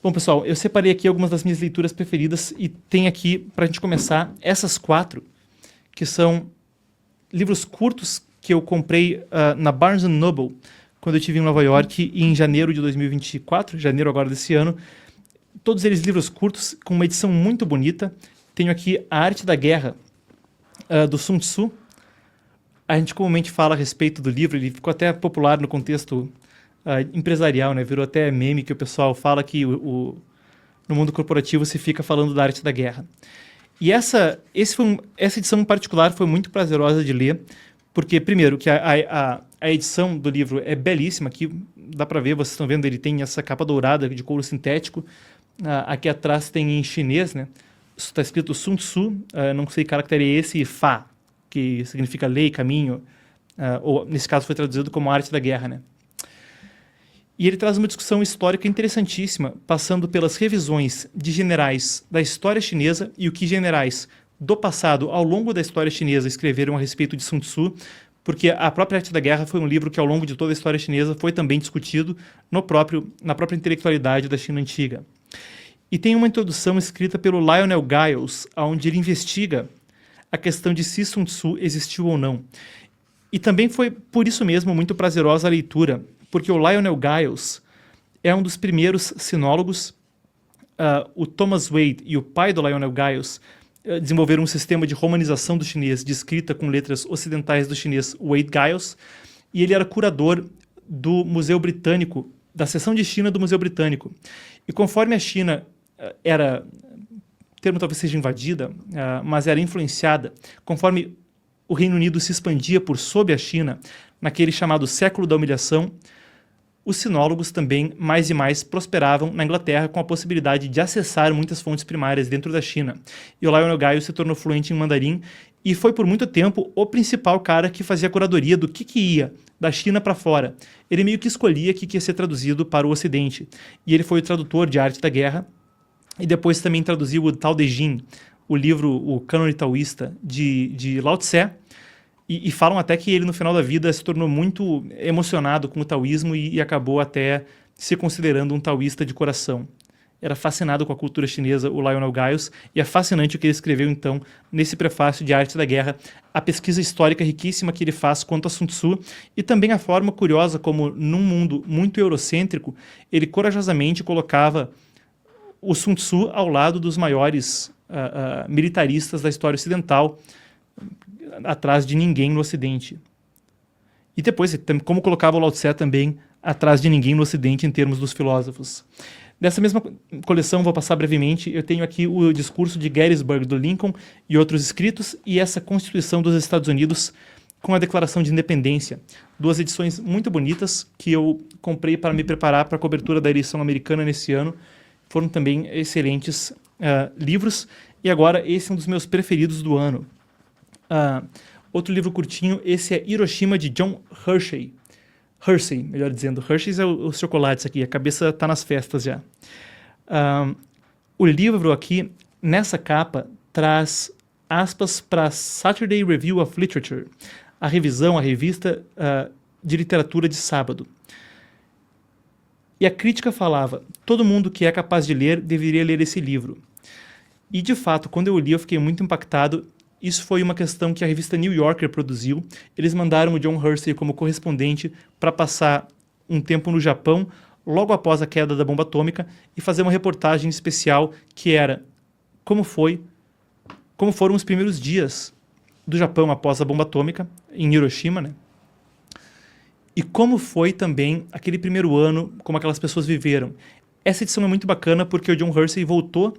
Bom, pessoal, eu separei aqui algumas das minhas leituras preferidas e tem aqui, para a gente começar, essas 4, que são livros curtos que eu comprei na Barnes Noble quando eu estive em Nova York em janeiro de 2024, janeiro agora desse ano. Todos eles livros curtos, com uma edição muito bonita. Tenho aqui A Arte da Guerra, do Sun Tzu. A gente comumente fala a respeito do livro, ele ficou até popular no contexto empresarial, né? Virou até meme que o pessoal fala que no mundo corporativo se fica falando da arte da guerra. E essa edição em particular foi muito prazerosa de ler, porque, primeiro, que a edição do livro é belíssima. Aqui dá para ver, vocês estão vendo, ele tem essa capa dourada de couro sintético. Aqui atrás tem em chinês, né? Está escrito Sun Tzu, não sei que caractere é esse, Fa, que significa lei, caminho, ou nesse caso foi traduzido como arte da guerra, né? E ele traz uma discussão histórica interessantíssima, passando pelas revisões de generais da história chinesa e o que generais do passado, ao longo da história chinesa, escreveram a respeito de Sun Tzu, porque a própria Arte da Guerra foi um livro que, ao longo de toda a história chinesa, foi também discutido na própria intelectualidade da China antiga. E tem uma introdução escrita pelo Lionel Giles, onde ele investiga a questão de se Sun Tzu existiu ou não. E também foi, por isso mesmo, muito prazerosa a leitura, porque o Lionel Giles é um dos primeiros sinólogos. O Thomas Wade e o pai do Lionel Giles desenvolveram um sistema de romanização do chinês, de escrita com letras ocidentais do chinês, Wade Giles, e ele era curador do Museu Britânico, da seção de China do Museu Britânico. E conforme a China era, o termo talvez seja invadida, mas era influenciada, conforme o Reino Unido se expandia por sob a China, naquele chamado século da humilhação, os sinólogos também mais e mais prosperavam na Inglaterra com a possibilidade de acessar muitas fontes primárias dentro da China. E o Lionel Giles se tornou fluente em mandarim e foi por muito tempo o principal cara que fazia a curadoria do que ia da China para fora. Ele meio que escolhia o que ia ser traduzido para o Ocidente. E ele foi o tradutor de Arte da Guerra e depois também traduziu o Tao Te Ching, o livro, o cânone taoísta de Lao Tse. E falam até que ele, no final da vida, se tornou muito emocionado com o taoísmo e acabou até se considerando um taoísta de coração. Era fascinado com a cultura chinesa, o Lionel Giles, e é fascinante o que ele escreveu, então, nesse prefácio de Arte da Guerra, a pesquisa histórica riquíssima que ele faz quanto a Sun Tzu, e também a forma curiosa como, num mundo muito eurocêntrico, ele corajosamente colocava o Sun Tzu ao lado dos maiores militaristas da história ocidental, atrás de ninguém no Ocidente. E depois, como colocava o Lao Tse também atrás de ninguém no Ocidente em termos dos filósofos. Dessa mesma coleção, vou passar brevemente, eu tenho aqui o discurso de Gettysburg do Lincoln e outros escritos, e essa Constituição dos Estados Unidos com a Declaração de Independência. 2 edições muito bonitas que eu comprei para me preparar para a cobertura da eleição americana nesse ano. Foram também excelentes livros, e agora esse é um dos meus preferidos do ano. Outro livro curtinho, esse é Hiroshima, de John Hersey. Hershey, melhor dizendo. Hershey's é os chocolates aqui, a cabeça está nas festas já. O livro aqui, nessa capa, traz aspas para Saturday Review of Literature, a revisão, a revista de literatura de sábado. E a crítica falava, todo mundo que é capaz de ler deveria ler esse livro. E, de fato, quando eu li, eu fiquei muito impactado. Isso foi uma questão que a revista New Yorker produziu. Eles mandaram o John Hersey como correspondente para passar um tempo no Japão, logo após a queda da bomba atômica, e fazer uma reportagem especial que era como foram os primeiros dias do Japão após a bomba atômica, em Hiroshima, né? E como foi também aquele primeiro ano, como aquelas pessoas viveram. Essa edição é muito bacana porque o John Hersey voltou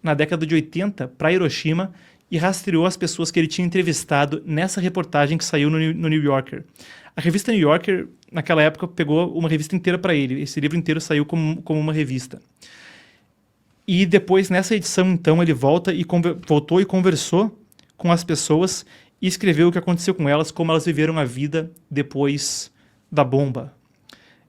na década de 80 para Hiroshima e rastreou as pessoas que ele tinha entrevistado nessa reportagem que saiu no New Yorker. A revista New Yorker, naquela época, pegou uma revista inteira para ele. Esse livro inteiro saiu como uma revista. E depois, nessa edição, então, ele voltou e conversou com as pessoas e escreveu o que aconteceu com elas, como elas viveram a vida depois da bomba.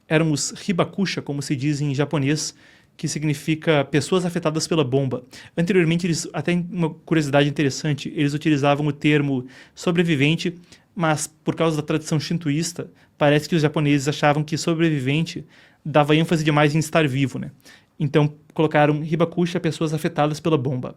Eram os hibakusha, como se diz em japonês, que significa pessoas afetadas pela bomba. Anteriormente, até uma curiosidade interessante, eles utilizavam o termo sobrevivente, mas por causa da tradição shintoísta, parece que os japoneses achavam que sobrevivente dava ênfase demais em estar vivo, né? Então colocaram Hibakusha, pessoas afetadas pela bomba.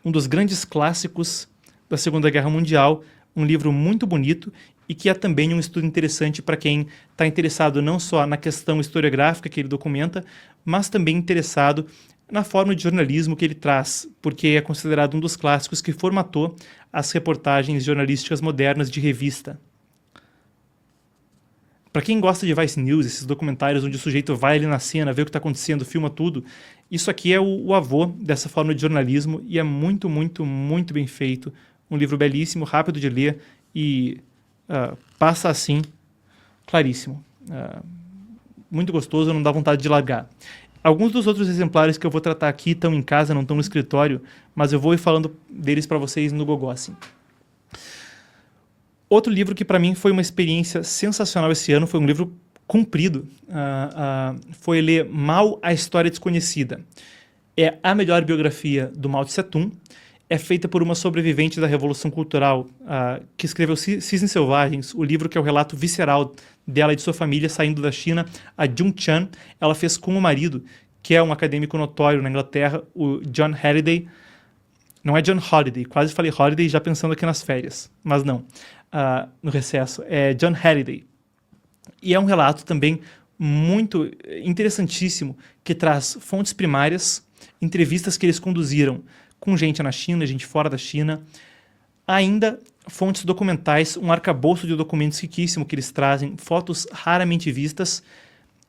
Um dos grandes clássicos da Segunda Guerra Mundial, um livro muito bonito e que é também um estudo interessante para quem está interessado não só na questão historiográfica que ele documenta, mas também interessado na forma de jornalismo que ele traz, porque é considerado um dos clássicos que formatou as reportagens jornalísticas modernas de revista. Para quem gosta de Vice News, esses documentários onde o sujeito vai ali na cena, vê o que está acontecendo, filma tudo, isso aqui é o avô dessa forma de jornalismo e é muito, muito, muito bem feito. Um livro belíssimo, rápido de ler e passa assim, claríssimo. Muito gostoso, não dá vontade de largar. Alguns dos outros exemplares que eu vou tratar aqui estão em casa, não estão no escritório, mas eu vou ir falando deles para vocês no gogó, assim. Outro livro que para mim foi uma experiência sensacional esse ano, foi um livro comprido, foi ler Mao, a História Desconhecida. É a melhor biografia do Mao Tse-tung, é feita por uma sobrevivente da Revolução Cultural, que escreveu Cisnes Selvagens, o livro que é o relato visceral dela e de sua família saindo da China, a Jung Chan. Ela fez com o marido, que é um acadêmico notório na Inglaterra, o John Halliday. Não é John Holiday, quase falei Holiday já pensando aqui nas férias, mas não, no recesso, é John Halliday. E é um relato também muito interessantíssimo, que traz fontes primárias, entrevistas que eles conduziram com gente na China, gente fora da China, ainda fontes documentais, um arcabouço de documentos riquíssimo que eles trazem, fotos raramente vistas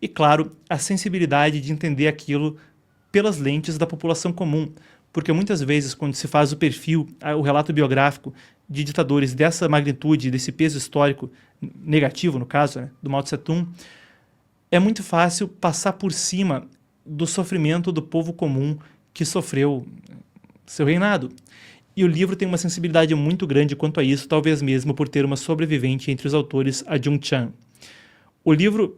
e, claro, a sensibilidade de entender aquilo pelas lentes da população comum, porque muitas vezes quando se faz o perfil, o relato biográfico de ditadores dessa magnitude, desse peso histórico negativo, no caso, né, do Mao Tse-tung, é muito fácil passar por cima do sofrimento do povo comum que sofreu seu reinado. E o livro tem uma sensibilidade muito grande quanto a isso, talvez mesmo por ter uma sobrevivente entre os autores, a Jung Chan. O livro,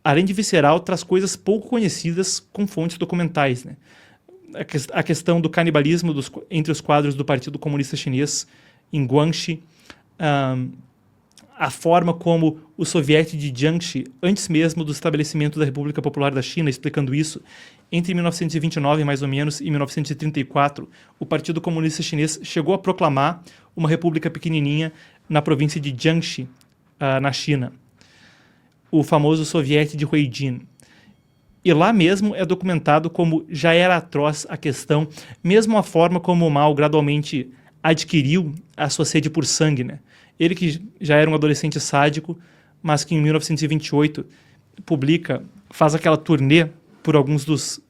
além de visceral, traz coisas pouco conhecidas com fontes documentais, né? A questão do canibalismo entre os quadros do Partido Comunista Chinês em Guangxi, a forma como o soviete de Jiangxi, antes mesmo do estabelecimento da República Popular da China, explicando isso, entre 1929, mais ou menos, e 1934, o Partido Comunista Chinês chegou a proclamar uma república pequenininha na província de Jiangxi, na China, o famoso soviete de Huaijin. E lá mesmo é documentado como já era atroz a questão, mesmo a forma como o Mao gradualmente adquiriu a sua sede por sangue, né? Ele que já era um adolescente sádico, mas que em 1928 faz aquela turnê por alguns dos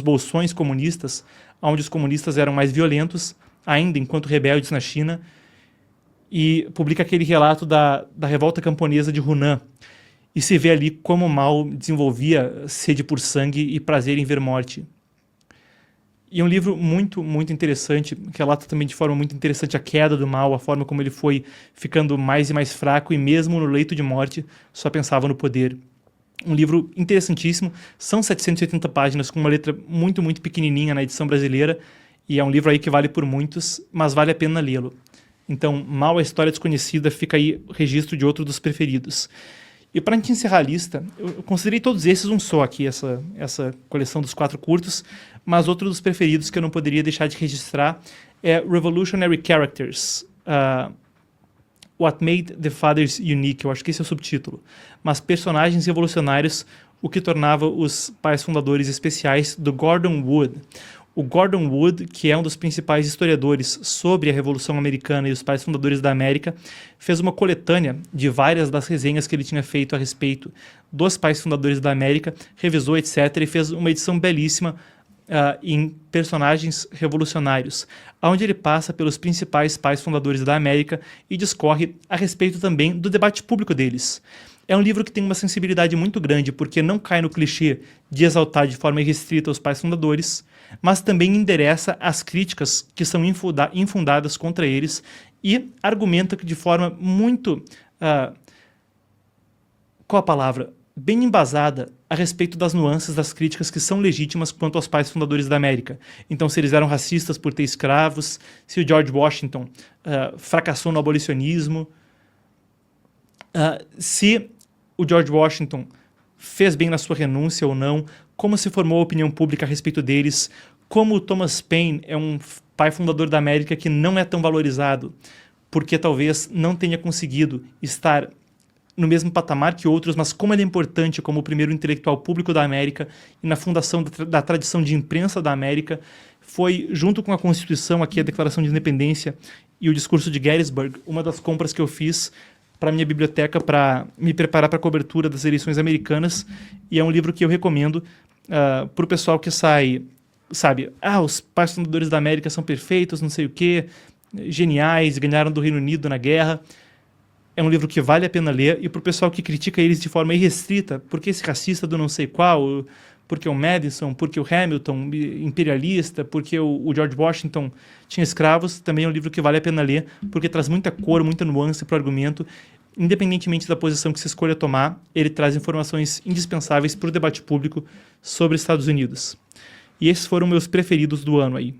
bolsões comunistas, onde os comunistas eram mais violentos, ainda enquanto rebeldes na China, e publica aquele relato da revolta camponesa de Hunan, e se vê ali como Mao desenvolvia sede por sangue e prazer em ver morte. E é um livro muito, muito interessante, que relata também de forma muito interessante a queda do Mao, a forma como ele foi ficando mais e mais fraco e mesmo no leito de morte só pensava no poder. Um livro interessantíssimo, são 780 páginas com uma letra muito, muito pequenininha na edição brasileira e é um livro aí que vale por muitos, mas vale a pena lê-lo. Então, Mao, a História Desconhecida, fica aí o registro de outro dos preferidos. E para a gente encerrar a lista, eu considerei todos esses um só aqui, essa coleção dos 4 curtos, mas outro dos preferidos que eu não poderia deixar de registrar é Revolutionary Characters, What Made the Fathers Unique, eu acho que esse é o subtítulo, mas personagens revolucionários, o que tornava os pais fundadores especiais, do Gordon Wood. O Gordon Wood, que é um dos principais historiadores sobre a Revolução Americana e os pais fundadores da América, fez uma coletânea de várias das resenhas que ele tinha feito a respeito dos pais fundadores da América, revisou, etc., e fez uma edição belíssima em personagens revolucionários, onde ele passa pelos principais pais fundadores da América e discorre a respeito também do debate público deles. É um livro que tem uma sensibilidade muito grande, porque não cai no clichê de exaltar de forma irrestrita os pais fundadores, mas também endereça as críticas que são infundadas contra eles e argumenta que de forma muito, qual a palavra? Bem embasada a respeito das nuances das críticas que são legítimas quanto aos pais fundadores da América. Então, se eles eram racistas por ter escravos, se o George Washington fracassou no abolicionismo, se o George Washington fez bem na sua renúncia ou não, como se formou a opinião pública a respeito deles, como o Thomas Paine é um pai fundador da América que não é tão valorizado, porque talvez não tenha conseguido estar no mesmo patamar que outros, mas como ele é importante como o primeiro intelectual público da América e na fundação da tradição de imprensa da América, foi, junto com a Constituição, aqui a Declaração de Independência e o discurso de Gettysburg, uma das compras que eu fiz para minha biblioteca para me preparar para a cobertura das eleições americanas, e é um livro que eu recomendo para o pessoal que sai, sabe, os pais fundadores da América são perfeitos, não sei o quê, geniais, ganharam do Reino Unido na guerra. É um livro que vale a pena ler, e para o pessoal que critica eles de forma irrestrita, porque esse racista do não sei qual, porque o Madison, porque o Hamilton, imperialista, porque o George Washington tinha escravos, também é um livro que vale a pena ler, porque traz muita cor, muita nuance para o argumento. Independentemente da posição que se escolha tomar, ele traz informações indispensáveis para o debate público sobre Estados Unidos. E esses foram meus preferidos do ano aí.